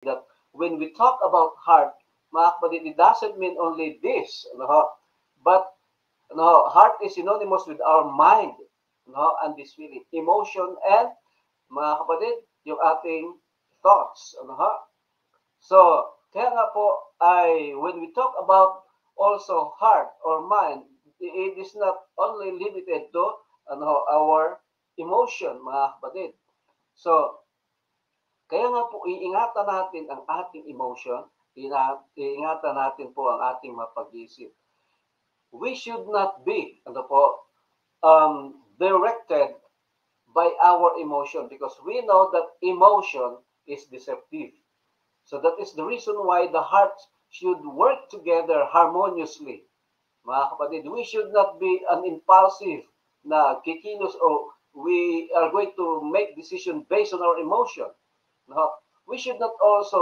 that when we talk about heart, mga kapatid, it doesn't mean only this, but heart is synonymous with our mind, and this feeling, emotion, and mga kapatid, yung ating thoughts, So, kaya nga po ay when we talk about also heart or mind, it is not only limited to our emotion, mga kapatid. So, kaya nga po iingatan natin ang ating emotion, iingatan natin po ang ating mapag-isip. We should not be directed by our emotion because we know that emotion is deceptive. So that is the reason why the hearts should work together harmoniously. Mga kapatid, we should not be an impulsive na kikilos o we are going to make decision based on our emotion. No? We should not also